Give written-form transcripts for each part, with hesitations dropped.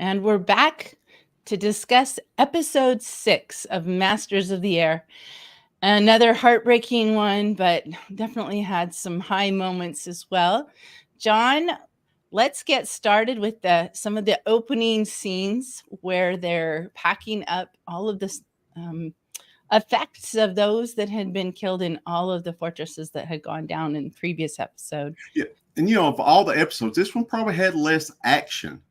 and we're back to discuss episode 6 of Masters of the Air. Another heartbreaking one, but definitely had some high moments as well. John, let's get started with some of the opening scenes where they're packing up all of this effects of those that had been killed in all of the fortresses that had gone down in the previous episode. Yeah, and of all the episodes, this one probably had less action.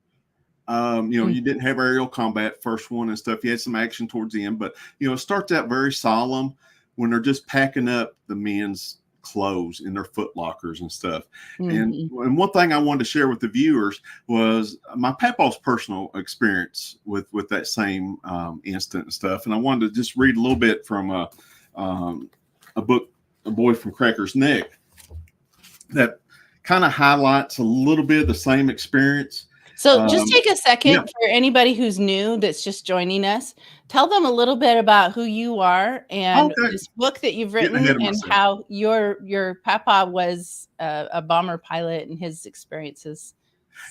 You didn't have aerial combat first one and stuff. You had some action towards the end, but it starts out very solemn when they're just packing up the men's clothes in their foot lockers and stuff. And one thing I wanted to share with the viewers was my papa's personal experience with that same instant and stuff. And I wanted to just read a little bit from a book, A Boy from Cracker's Neck, that kind of highlights a little bit of the same experience. So just take a second for anybody who's new that's just joining us. Tell them a little bit about who you are and this book that you've written and how your papa was a bomber pilot and his experiences.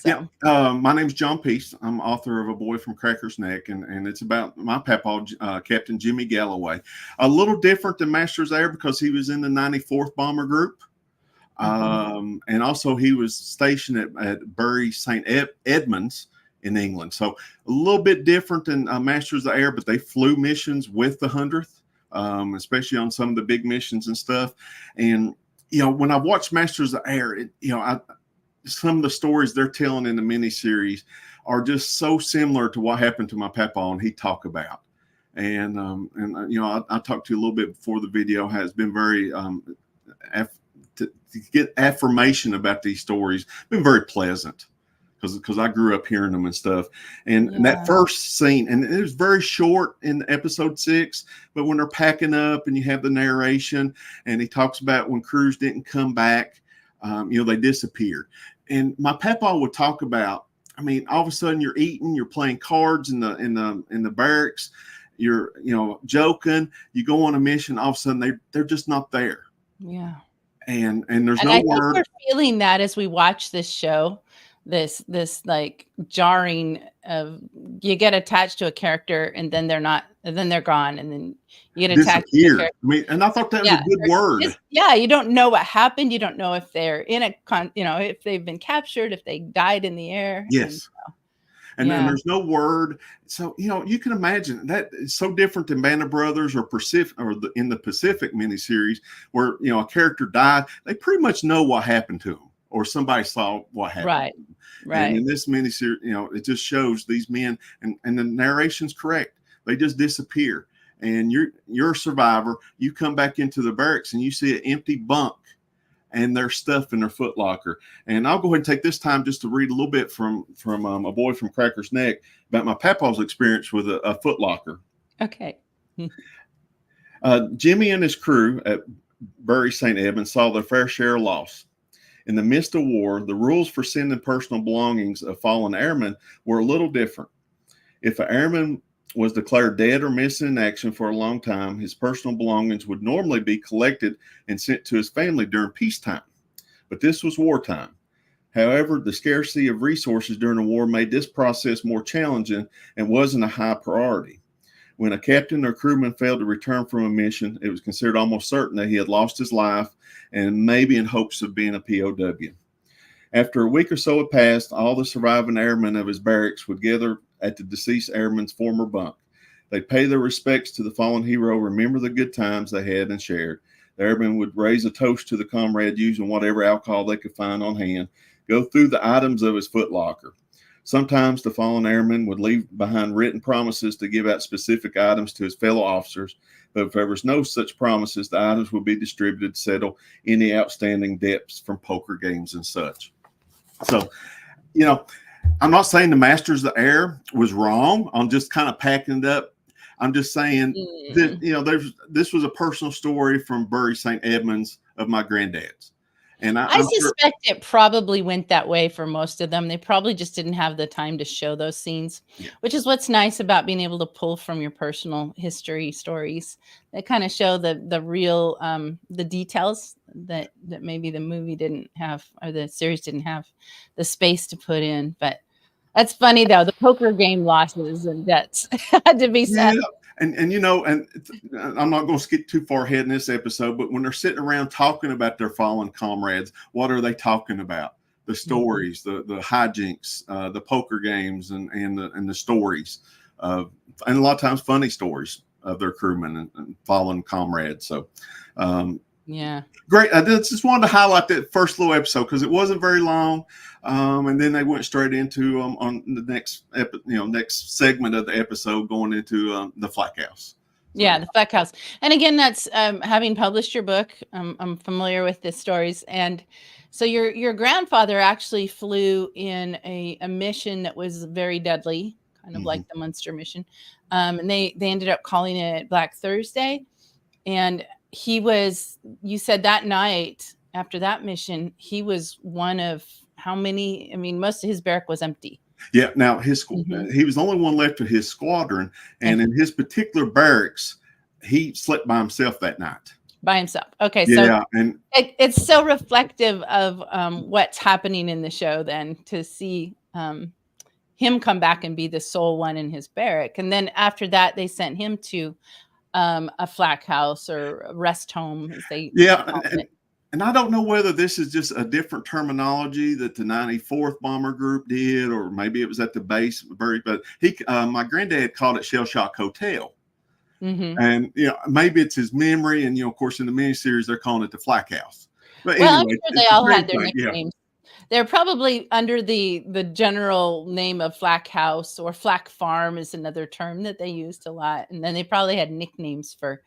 So. Yeah, my name's John Peace. I'm author of A Boy from Cracker's Neck, and it's about my papa, Captain Jimmy Galloway. A little different than Masters Air because he was in the 94th Bomber Group. And also he was stationed at Bury St. Edmunds in England. So a little bit different than Masters of the Air, but they flew missions with the 100th, especially on some of the big missions and stuff. And, when I watched Masters of the Air, some of the stories they're telling in the miniseries are just so similar to what happened to my papa and he talked about. And I talked to you a little bit before the video has been very, to get affirmation about these stories, been very pleasant because I grew up hearing them and stuff. And that first scene, and it was very short in episode 6, but when they're packing up and you have the narration and he talks about when crews didn't come back, they disappeared. And my papa would talk about, all of a sudden you're eating, you're playing cards in the barracks, you're, joking, you go on a mission, all of a sudden they're just not there. Yeah. And there's no word. Think we're feeling that as we watch this show, this like jarring of you get attached to a character and then they're not, and then they're gone, and then you get attached to a character. And I thought that was a good word. You don't know what happened. You don't know if they're in if they've been captured, if they died in the air. Yes. And then there's no word. So, you can imagine that it's so different than Band of Brothers or Pacific in the Pacific miniseries where, a character died. They pretty much know what happened to them or somebody saw what happened. Right. And in this miniseries, it just shows these men and the narration's correct. They just disappear. And you're a survivor. You come back into the barracks and you see an empty bunk and their stuff in their foot locker. And I'll go ahead and take this time just to read a little bit from A Boy from Cracker's Neck about my papa's experience with a foot locker. Okay. Jimmy and his crew at Bury St. Edmunds saw their fair share of loss. In the midst of war, the rules for sending personal belongings of fallen airmen were a little different. If an airman was declared dead or missing in action for a long time, his personal belongings would normally be collected and sent to his family during peacetime. But this was wartime. However, the scarcity of resources during the war made this process more challenging and wasn't a high priority. When a captain or crewman failed to return from a mission, it was considered almost certain that he had lost his life and maybe in hopes of being a POW. After a week or so had passed, all the surviving airmen of his barracks would gather at the deceased airman's former bunk. They'd pay their respects to the fallen hero, remember the good times they had and shared. The airmen would raise a toast to the comrade using whatever alcohol they could find on hand, go through the items of his footlocker. Sometimes the fallen airman would leave behind written promises to give out specific items to his fellow officers, but if there was no such promises, the items would be distributed to settle any outstanding debts from poker games and such. So, I'm not saying the Masters of the Air was wrong on just kind of packing it up. I'm just saying that, this was a personal story from Bury St. Edmunds of my granddad's. And I suspect it probably went that way for most of them. They probably just didn't have the time to show those scenes, which is what's nice about being able to pull from your personal history stories that kind of show the real, the details that maybe the movie didn't have or the series didn't have the space to put in. But That's funny though. The poker game losses and debts had to be Yeah. said. And you know, and I'm not going to skip too far ahead in this episode, but when they're sitting around talking about their fallen comrades, what are they talking about? The stories, the hijinks, the poker games, and the stories, and a lot of times funny stories of their crewmen and fallen comrades. So, Yeah. great. I just wanted to highlight that first little episode because it wasn't very long, and then they went straight into on the next segment of the episode, going into the flak house. Yeah, So, the Fleck House. And again, that's having published your book. I'm familiar with the stories, and so your grandfather actually flew in a mission that was very deadly, kind of like the Munster mission, and they ended up calling it Black Thursday. And he was, you said that night after that mission, he was one of how many? I mean, most of his barrack was empty. yeah. Now he was the only one left of his squadron, and in his particular barracks, he slept by himself that night. By himself. Okay, so Yeah, and it's so reflective of what's happening in the show then to see him come back and be the sole one in his barrack. And then after that, they sent him to a flak house or a rest home, as they call it. And I don't know whether this is just a different terminology that the 94th Bomber Group did, or maybe it was at the base. But my granddad called it Shell Shock Hotel. And maybe it's his memory, and of course in the miniseries they're calling it the Flak House. But well, anyway, I'm sure they all had their nicknames. They're probably under the general name of Flak House, or Flak Farm is another term that they used a lot, and then they probably had nicknames for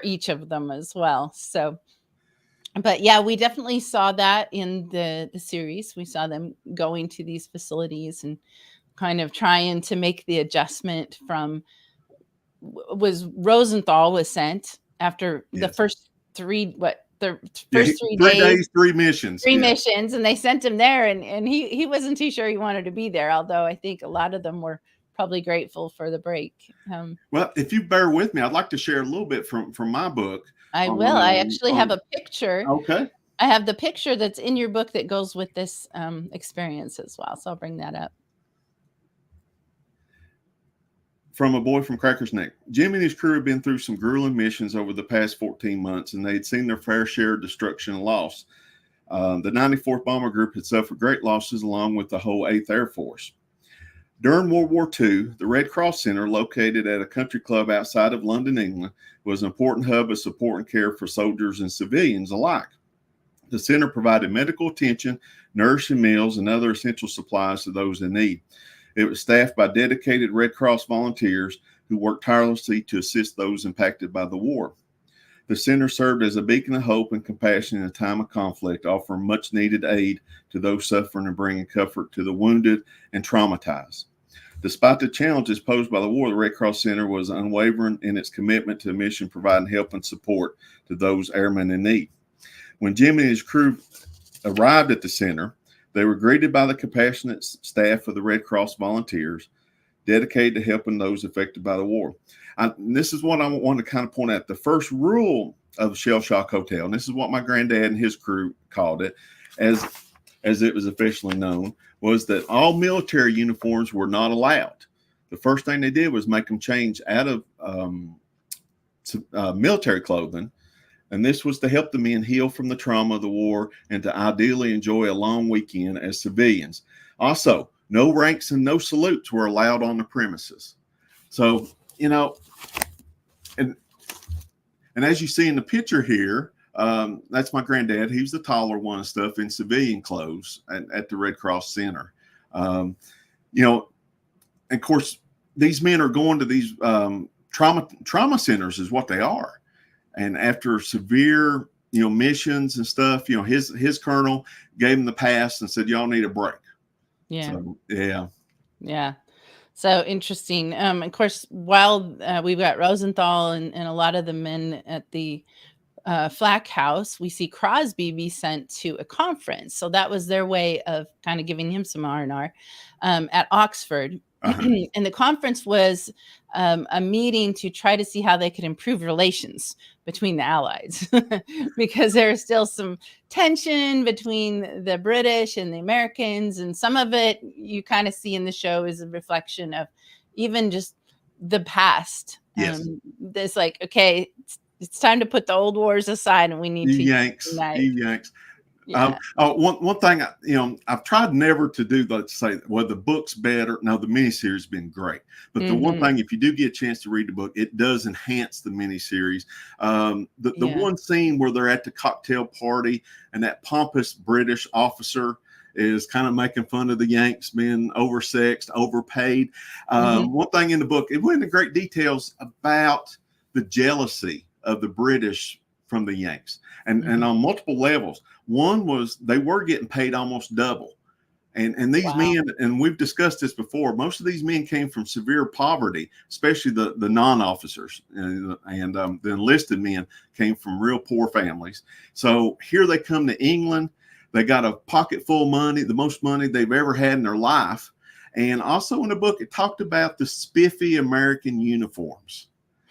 each of them as well. So, but yeah, we definitely saw that in the series. We saw them going to these facilities and kind of trying to make the adjustment from. Was Rosenthal was sent after the first three days, 3 missions, missions, and they sent him there, and he wasn't too sure he wanted to be there, although I think a lot of them were probably grateful for the break. Well, if you bear with me, I'd like to share a little bit from my book. I will. I actually have a picture. Okay. I have the picture that's in your book that goes with this experience as well, so I'll bring that up. From a boy from Cracker's Neck. Jim and his crew have been through some grueling missions over the past 14 months, and they'd seen their fair share of destruction and loss. The 94th Bomber Group had suffered great losses along with the whole 8th Air Force. During World War II, the Red Cross Center, located at a country club outside of London, England, was an important hub of support and care for soldiers and civilians alike. The center provided medical attention, nourishing meals, and other essential supplies to those in need. It was staffed by dedicated Red Cross volunteers who worked tirelessly to assist those impacted by the war. The center served as a beacon of hope and compassion in a time of conflict, offering much needed aid to those suffering and bringing comfort to the wounded and traumatized. Despite the challenges posed by the war, the Red Cross Center was unwavering in its commitment to the mission, providing help and support to those airmen in need. When Jim and his crew arrived at the center, they were greeted by the compassionate staff of the Red Cross volunteers, dedicated to helping those affected by the war. This is what I want to kind of point out. The first rule of Shell Shock Hotel, and this is what my granddad and his crew called it, as it was officially known, was that all military uniforms were not allowed. The first thing they did was make them change out of military clothing. And this was to help the men heal from the trauma of the war and to ideally enjoy a long weekend as civilians. Also, no ranks and no salutes were allowed on the premises. So, and as you see in the picture here, that's my granddad. He was the taller one and stuff in civilian clothes at the Red Cross Center. And of course, these men are going to these trauma centers is what they are. And after severe, missions and stuff, his colonel gave him the pass and said, y'all need a break. Yeah. So, yeah. Yeah. So interesting. Of course, while we've got Rosenthal and a lot of the men at the Flak House, we see Crosby be sent to a conference. So that was their way of kind of giving him some R&R at Oxford. Uh-huh. And the conference was a meeting to try to see how they could improve relations between the allies because there's still some tension between the British and the Americans. And some of it you kind of see in the show is a reflection of even just the past. Yes. There's like, okay, it's time to put the old wars aside and we need You to Yanks. unite. You Yanks. Yeah. One thing, I've tried never to do, let's say, well, the book's better. No, the miniseries has been great. But the one thing, if you do get a chance to read the book, it does enhance the miniseries. The one scene where they're at the cocktail party and that pompous British officer is kind of making fun of the Yanks being oversexed, overpaid. One thing in the book, it went into great details about the jealousy of the British from the Yanks, and on multiple levels. One was they were getting paid almost double. And these men, and we've discussed this before, most of these men came from severe poverty, especially the non-officers, and the enlisted men came from real poor families. So here they come to England. They got a pocket full of money, the most money they've ever had in their life. And also in the book, it talked about the spiffy American uniforms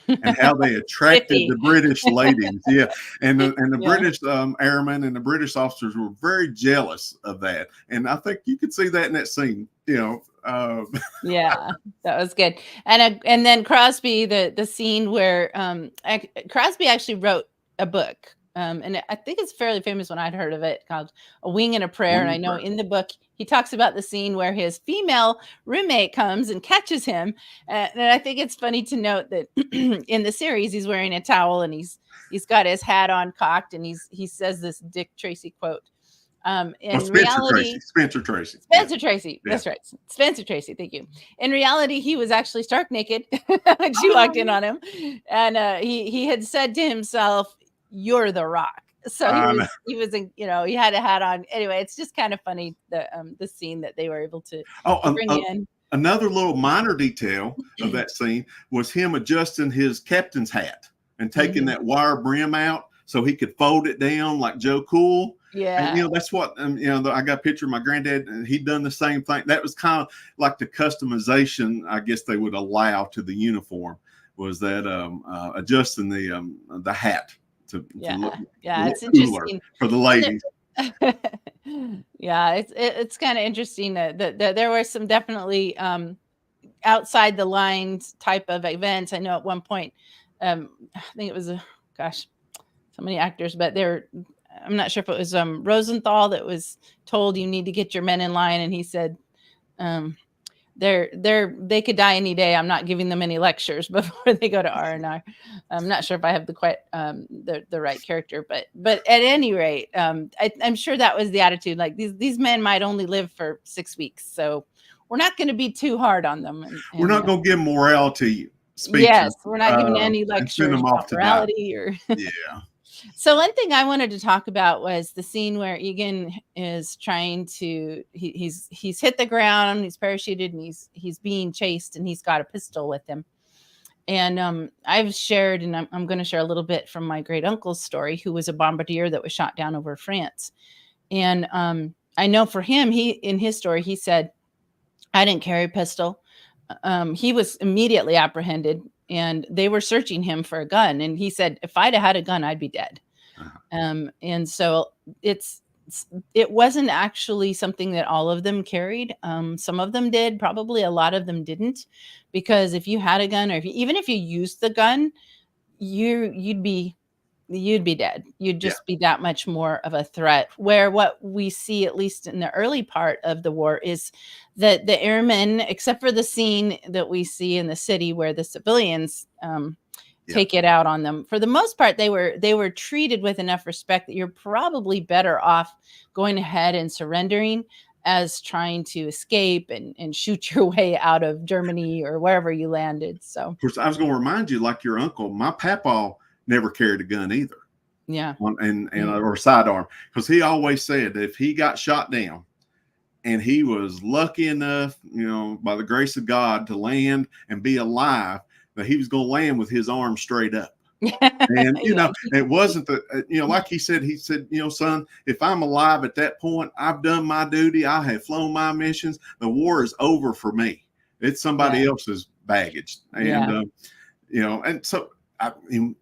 and how they attracted the British ladies. Yeah. And the British airmen and the British officers were very jealous of that. And I think you could see that in that scene, Yeah, that was good. And then Crosby, the scene where Crosby actually wrote a book. And I think it's a fairly famous one. I'd heard of it, called A Wing and a Prayer. And I know in the book, he talks about the scene where his female roommate comes and catches him. And I think it's funny to note that in the series, he's wearing a towel and he's got his hat on cocked, and he says this Dick Tracy quote. Spencer Tracy. That's right. Spencer Tracy. Thank you. In reality, he was actually stark naked when she walked in on him. And he had said to himself, "You're the Rock." So he was, he had a hat on. Anyway, it's just kind of funny, the scene that they were able to bring in. Another little minor detail of that scene was him adjusting his captain's hat and taking that wire brim out so he could fold it down like Joe Cool. Yeah. And, that's what, I got a picture of my granddad, and he'd done the same thing. That was kind of like the customization, I guess they would allow to the uniform, was that adjusting the hat to look it's interesting for the ladies. Yeah, it's kind of interesting that there were some definitely outside the lines type of events. I know at one point, I think it was so many actors, but I'm not sure if it was Rosenthal that was told, you need to get your men in line, and he said, they could die any day. I'm not giving them any lectures before they go to R&R. I'm not sure if I have the right character, but at any rate, I'm sure that was the attitude. Like these men might only live for 6 weeks, so we're not going to be too hard on them. We're not going to give morality speeches. Yes, we're not giving any lectures about morality yeah. So one thing I wanted to talk about was the scene where Egan is trying to, he's hit the ground, he's parachuted, and he's being chased, and he's got a pistol with him. And I've shared, and I'm going to share a little bit from my great uncle's story, who was a bombardier that was shot down over France. And I know for him, in his story, he said, I didn't carry a pistol. He was immediately apprehended, and they were searching him for a gun. And he said, if I'd have had a gun, I'd be dead. And so it wasn't actually something that all of them carried. Some of them did, probably a lot of them didn't, because if you had a gun, or even if you used the gun, you'd be dead. You'd just be that much more of a threat. Where what we see, at least in the early part of the war, is that the airmen, except for the scene that we see in the city where the civilians take it out on them, for the most part, they were treated with enough respect that you're probably better off going ahead and surrendering as trying to escape and shoot your way out of Germany or wherever you landed. So, of course, I was going to remind you, like your uncle, my papa never carried a gun either. Yeah. Or sidearm, because he always said that if he got shot down and he was lucky enough, by the grace of God, to land and be alive, that he was going to land with his arm straight up. And, it wasn't like he said, son, if I'm alive at that point, I've done my duty. I have flown my missions. The war is over for me. It's somebody else's baggage. And, and so it's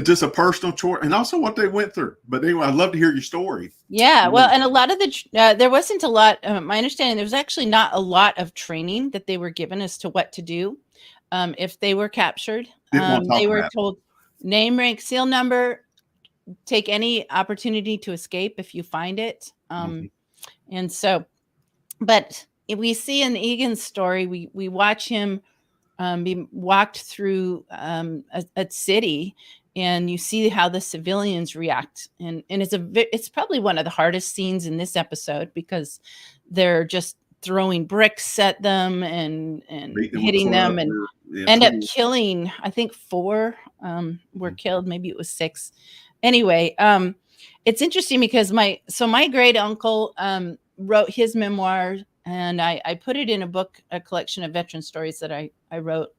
just a personal choice and also what they went through. But anyway, I'd love to hear your story. Yeah, well, and a lot of there wasn't a lot, my understanding, there was actually not a lot of training that they were given as to what to do if they were captured. They were told name, rank, seal number, take any opportunity to escape if you find it. And so, but we see in Egan's story, we watch him be walked through a city, and you see how the civilians react. And it's probably one of the hardest scenes in this episode because they're just throwing bricks at them and hitting them and end up killing, I think 4 were killed. Maybe it was 6. Anyway, it's interesting because my great uncle wrote his memoir, and I put it in a collection of veteran stories that I wrote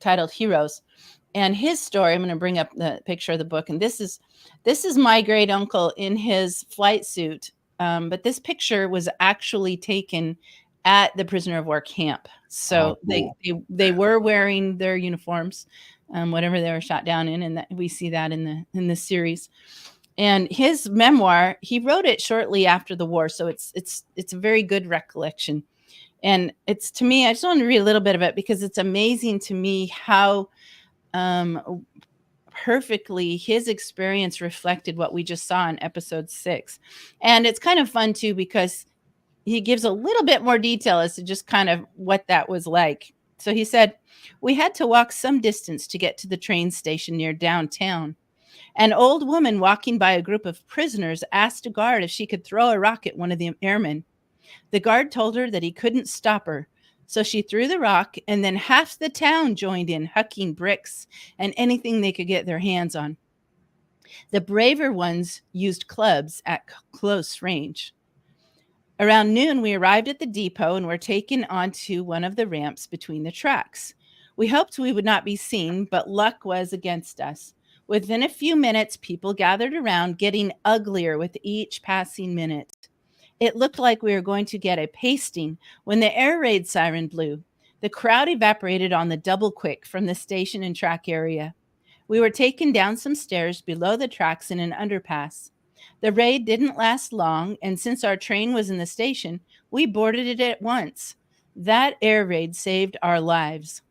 titled Heroes. And his story, I'm going to bring up the picture of the book. And this is my great uncle in his flight suit. But this picture was actually taken at the prisoner of war camp. So cool. they were wearing their uniforms, whatever they were shot down in. And we see that in the series. And his memoir, he wrote it shortly after the war. So it's a very good recollection. And it's, to me, I just want to read a little bit of it because it's amazing to me how perfectly his experience reflected what we just saw in episode 6. And it's kind of fun too, because he gives a little bit more detail as to just kind of what that was like. So he said, "We had to walk some distance to get to the train station near downtown. An old woman walking by a group of prisoners asked a guard if she could throw a rock at one of the airmen. The guard told her that he couldn't stop her. So she threw the rock, and then half the town joined in, hucking bricks and anything they could get their hands on. The braver ones used clubs at close range. Around noon, we arrived at the depot and were taken onto one of the ramps between the tracks. We hoped we would not be seen, but luck was against us. Within a few minutes, people gathered around, getting uglier with each passing minute. It looked like we were going to get a pasting when the air raid siren blew. The crowd evaporated on the double quick from the station and track area. We were taken down some stairs below the tracks in an underpass. The raid didn't last long, and since our train was in the station, we boarded it at once. That air raid saved our lives.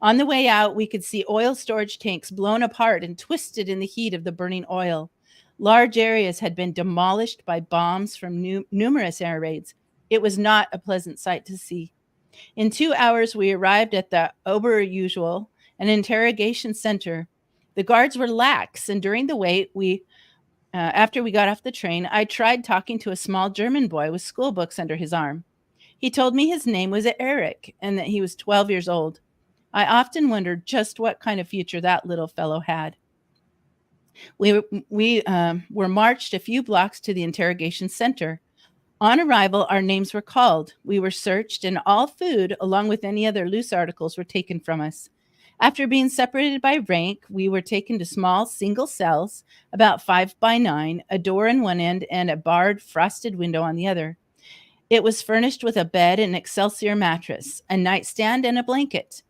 On the way out, we could see oil storage tanks blown apart and twisted in the heat of the burning oil. Large areas had been demolished by bombs from numerous air raids. It was not a pleasant sight to see. In 2 hours, we arrived at the Oberusual, an interrogation center. The guards were lax, and during the wait, after we got off the train, I tried talking to a small German boy with school books under his arm. He told me his name was Eric and that he was 12 years old. I often wondered just what kind of future that little fellow had. We were marched a few blocks to the interrogation center. On arrival, our names were called. We were searched, and all food, along with any other loose articles, were taken from us. After being separated by rank, we were taken to small single cells, about 5 by 9, a door in one end and a barred frosted window on the other. It was furnished with a bed and Excelsior mattress, a nightstand, and a blanket.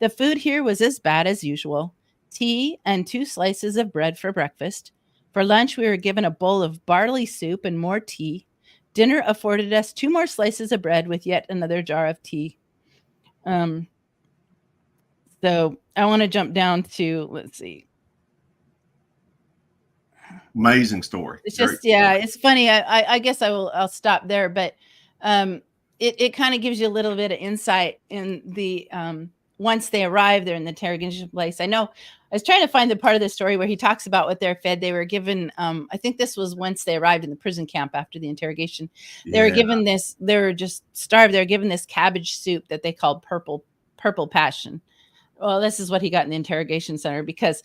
The food here was as bad as usual. Tea and 2 slices of bread for breakfast. For lunch, we were given a bowl of barley soup and more tea. Dinner afforded us 2 more slices of bread with yet another jar of tea. So I want to jump down to, let's see. Amazing story. It's just, it's funny. I guess I'll stop there, but it kind of gives you a little bit of insight in the, once they arrive there in the interrogation place. I know I was trying to find the part of the story where he talks about what they're fed. They were given, I think this was once they arrived in the prison camp after the interrogation. They were given this, they were just starved. They were given this cabbage soup that they called purple passion. Well, this is what he got in the interrogation center because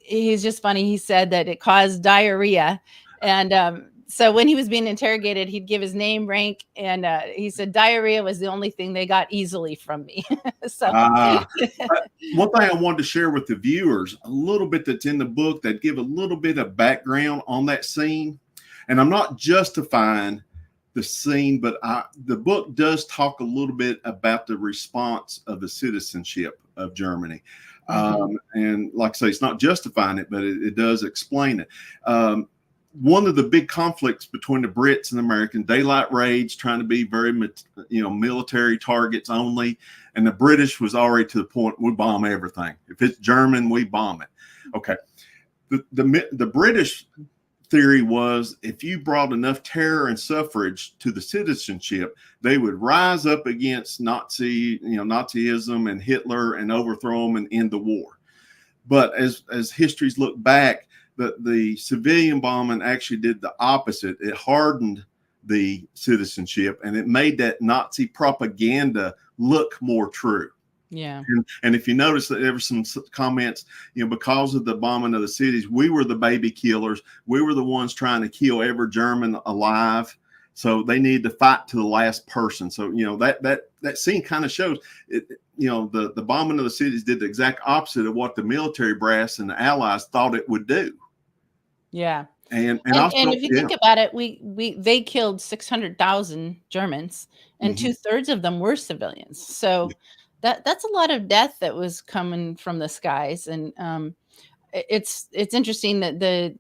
he's just funny. He said that it caused diarrhea. And so when he was being interrogated, he'd give his name, rank, and he said diarrhea was the only thing they got easily from me. So one thing I wanted to share with the viewers, a little bit that's in the book that give a little bit of background on that scene. And I'm not justifying the scene, but the book does talk a little bit about the response of the citizenship of Germany. And like I say, it's not justifying it, but it does explain it. One of the big conflicts between the Brits and the Americans, daylight raids, trying to be very, military targets only. And the British was already to the point, we bomb everything. If it's German, we bomb it. Okay. The British theory was if you brought enough terror and suffrage to the citizenship, they would rise up against Nazism and Hitler and overthrow them and end the war. But as histories look back, the civilian bombing actually did the opposite. It hardened the citizenship and it made that Nazi propaganda look more true. Yeah. And if you notice that there were some comments, because of the bombing of the cities, we were the baby killers. We were the ones trying to kill every German alive. So they needed to fight to the last person. So, that scene kind of shows it, the bombing of the cities did the exact opposite of what the military brass and the Allies thought it would do. Yeah. And also, if you think about it, they killed 600,000 Germans and 2/3 of them were civilians. So that's a lot of death that was coming from the skies. And it's interesting that the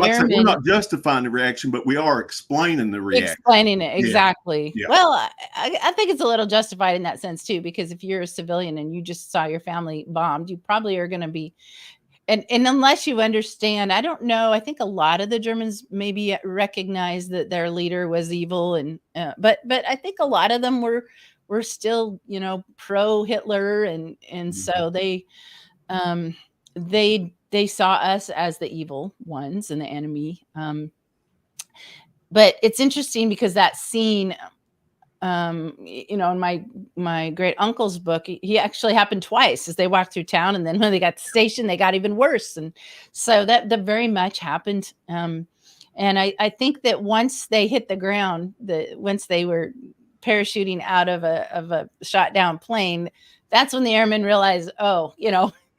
airmen, we're not justifying the reaction, but we are explaining the reaction. Explaining it, exactly. Yeah. Well, I think it's a little justified in that sense too, because if you're a civilian and you just saw your family bombed, you probably are going to be. And unless you understand, I don't know. I think a lot of the Germans maybe recognize that their leader was evil, and but I think a lot of them were still pro Hitler, and so they saw us as the evil ones and the enemy. But it's interesting because that scene, in my great uncle's book, he actually happened twice as they walked through town, and then when they got to the station, they got even worse. And so that very much happened. And I think that once they hit the ground, once they were parachuting out of a shot down plane, that's when the airmen realized, now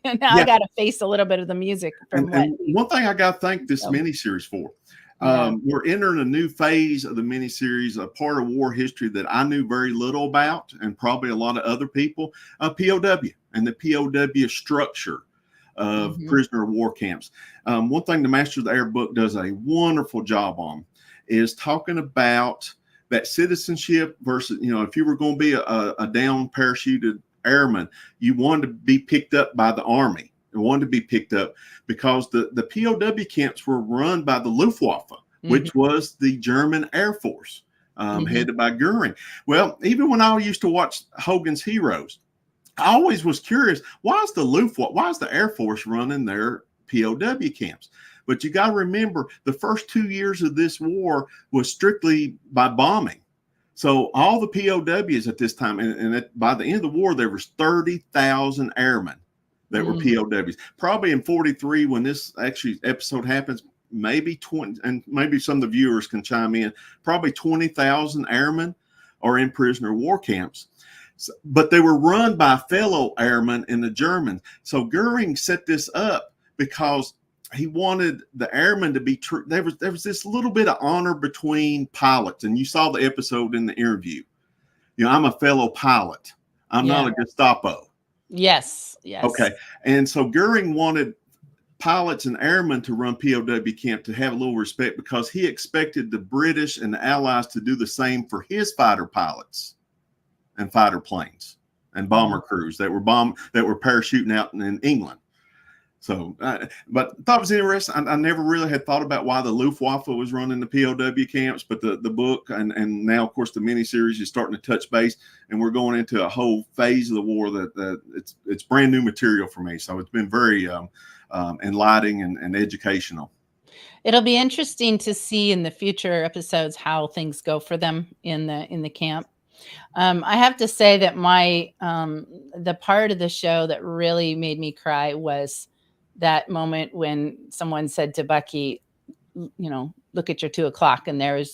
I got to face a little bit of the music. And one thing I got to thank this miniseries for. We're entering a new phase of the miniseries, a part of war history that I knew very little about, and probably a lot of other people, POW and the POW structure of prisoner of war camps. One thing the Master of the Air book does a wonderful job on is talking about that citizenship versus, if you were going to be a down parachuted airman, you wanted to be picked up by the Army. Wanted to be picked up because the POW camps were run by the Luftwaffe, which was the German Air Force, headed by Goering. Well, even when I used to watch Hogan's Heroes, I always was curious, why is the Air Force running their POW camps? But you got to remember, the first 2 years of this war was strictly by bombing. So all the POWs at this time, and by the end of the war, there was 30,000 airmen that were POWs. Probably in 43, when this actually episode happens, maybe 20, and maybe some of the viewers can chime in, probably 20,000 airmen are in prisoner of war camps. So, but they were run by fellow airmen in the Germans. So Goering set this up because he wanted the airmen to be true. There was this little bit of honor between pilots, and you saw the episode in the interview. I'm a fellow pilot. I'm not a Gestapo. Yes. Okay. And so Goering wanted pilots and airmen to run POW camp to have a little respect because he expected the British and the Allies to do the same for his fighter pilots and fighter planes and bomber crews that were parachuting out in England. So, but I thought it was interesting. I never really had thought about why the Luftwaffe was running the POW camps, but the book and now, of course, the miniseries is starting to touch base, and we're going into a whole phase of the war that it's brand new material for me. So it's been very enlightening and educational. It'll be interesting to see in the future episodes how things go for them in the camp. I have to say that the part of the show that really made me cry was that moment when someone said to Bucky, look at your 2 o'clock, and there's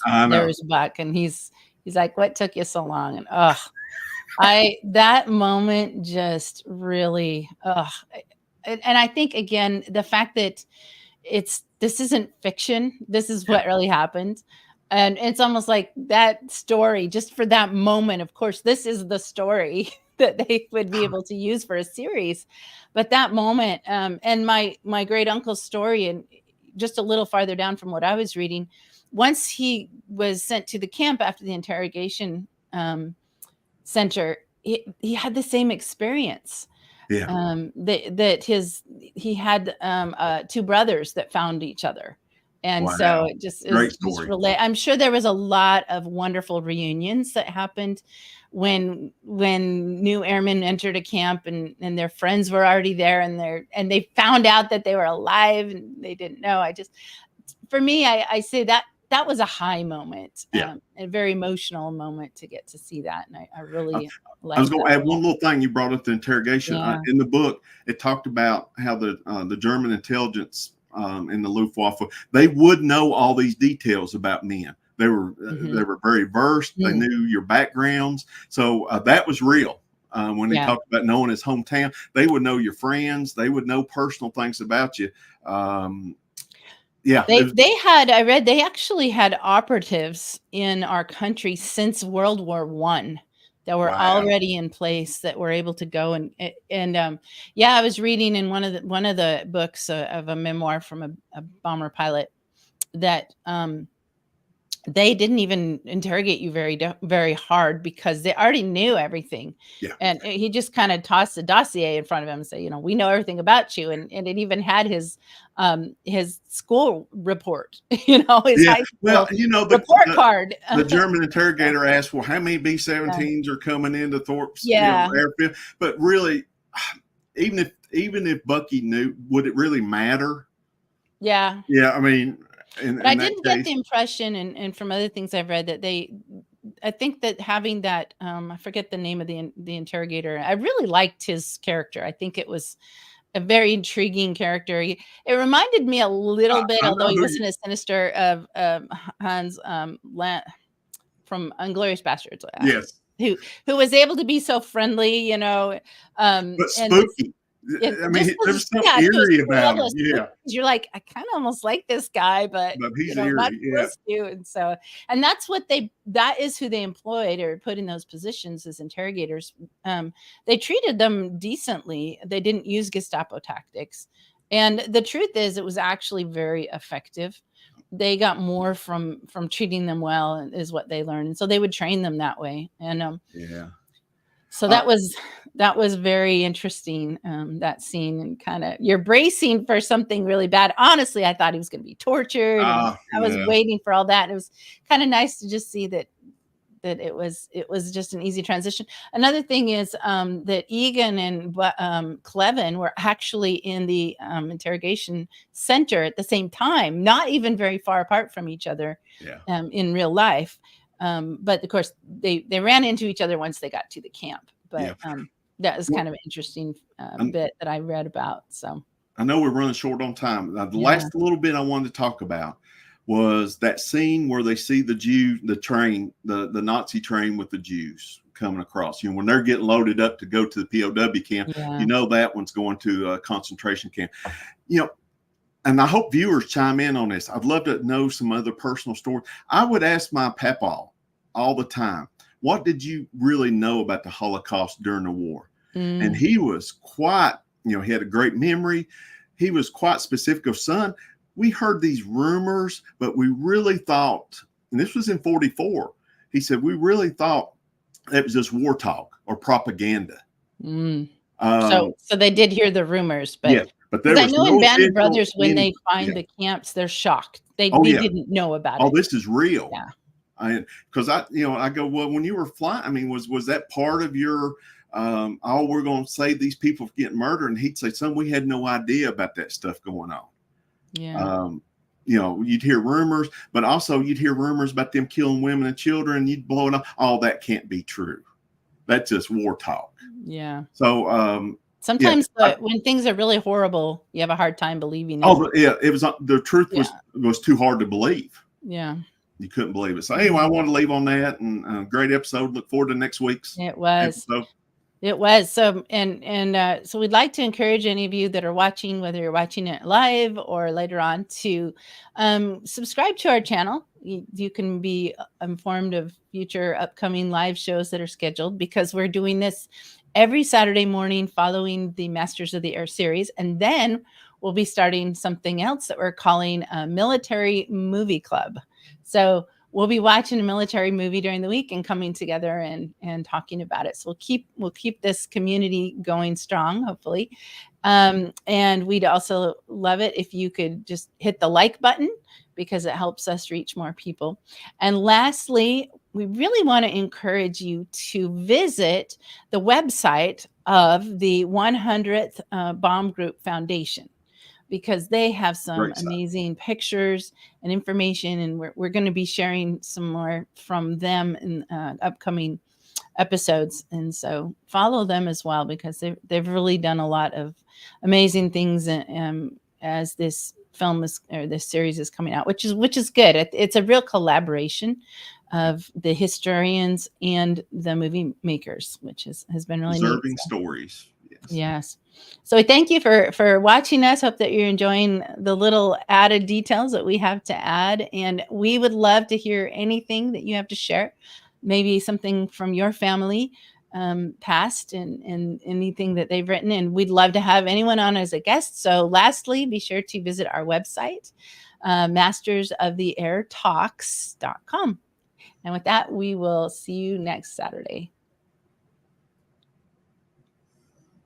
Buck, and he's like, what took you so long? And that moment just really, and I think again, the fact that this isn't fiction, this is what really happened. And it's almost like that story, just for that moment. Of course, this is the story that they would be able to use for a series, but that moment, and my great uncle's story, and just a little farther down from what I was reading, once he was sent to the camp after the interrogation center, he had the same experience. Yeah. He had two brothers that found each other. And so Wow. it just Great is just story. I'm sure there was a lot of wonderful reunions that happened when new airmen entered a camp, and their friends were already there, and they found out that they were alive and they didn't know. For me, I say that was a high moment, Yeah. a very emotional moment to get to see that. And I really I was like going that. to add one little thing. You brought up the interrogation. Yeah. In the book, it talked about how the German intelligence in the Luftwaffe, they would know all these details about men. They were very versed. They knew your backgrounds. So that was real. When they talked about knowing his hometown, they would know your friends. They would know personal things about you. Yeah. I read they actually had operatives in our country since World War I that were already in place, that were able to go and I was reading in one of the books of a memoir from a bomber pilot that they didn't even interrogate you very hard, because they already knew everything. Yeah. And he just kind of tossed the dossier in front of him and say, we know everything about you. And it even had his school report, his high school report card. The German interrogator asked, well, how many B-17s are coming into Thorpe's airfield? But really, even if Bucky knew, would it really matter? Yeah. Yeah. I mean, but I didn't get the impression, and from other things I've read, that I think that having that, I forget the name of the interrogator. I really liked his character. I think it was a very intriguing character. It reminded me a little bit, although he wasn't as sinister, of Hans from Inglourious Basterds. Yes. Who was able to be so friendly, but spooky. I mean, there's something eerie about him. Yeah. You're like, I kind of almost like this guy, but he's eerie. not supposed to. And so, and that's what that is who they employed or put in those positions as interrogators. They treated them decently. They didn't use Gestapo tactics. And the truth is, it was actually very effective. They got more from treating them well, is what they learned. And so they would train them that way. And so that was very interesting, that scene, and kind of, you're bracing for something really bad. Honestly, I thought he was going to be tortured. And I was waiting for all that. And it was kind of nice to just see that it was just an easy transition. Another thing is that Egan and Clevin were actually in the interrogation center at the same time, not even very far apart from each other in real life. But of course, they ran into each other once they got to the camp. But that was kind of an interesting bit that I read about. So I know we're running short on time. Now, the last little bit I wanted to talk about was that scene where they see the Nazi train with the Jews coming across. When they're getting loaded up to go to the POW camp, that one's going to a concentration camp. And I hope viewers chime in on this. I'd love to know some other personal stories. I would ask my papaw all the time, what did you really know about the Holocaust during the war? And he was quite, he had a great memory. He was quite specific of, son, we heard these rumors, but we really thought, and this was in 1944, he said, we really thought it was just war talk or propaganda. So they did hear the rumers, but but there was I know in Band of Brothers, when they find the camps, they're shocked. They didn't know about it. Oh, this is real. Yeah. Because I go, well, when you were flying, I mean, was that part of your, we're going to save these people from getting murdered? And he'd say, son, we had no idea about that stuff going on. Yeah. You'd hear rumors, but also you'd hear rumors about them killing women and children. And you'd blow it up. All that can't be true. That's just war talk. Yeah. So sometimes when things are really horrible, you have a hard time believing it. Oh, yeah. It was the truth was too hard to believe. Yeah. You couldn't believe it. So anyway, I wanted to leave on that, and great episode. Look forward to next week's episode. It was. So, so we'd like to encourage any of you that are watching, whether you're watching it live or later on, to subscribe to our channel. You can be informed of future upcoming live shows that are scheduled, because we're doing this every Saturday morning following the Masters of the Air series. And then we'll be starting something else that we're calling a Military Movie Club. So we'll be watching a military movie during the week and coming together and talking about it. So we'll keep this community going strong, hopefully. And we'd also love it if you could just hit the like button, because it helps us reach more people. And lastly, we really want to encourage you to visit the website of the 100th Bomb Group Foundation, because they have some amazing pictures and information, and we're going to be sharing some more from them in upcoming episodes. And so follow them as well, because they've really done a lot of amazing things as this film is, or this series is coming out, which is good. It's a real collaboration of the historians and the movie makers, which has been really preserving neat. Stories. Yes. So thank you for watching us. Hope that you're enjoying the little added details that we have to add. And we would love to hear anything that you have to share, maybe something from your family past, and anything that they've written. And we'd love to have anyone on as a guest. So lastly, be sure to visit our website, mastersoftheairtalks.com. And with that, we will see you next Saturday.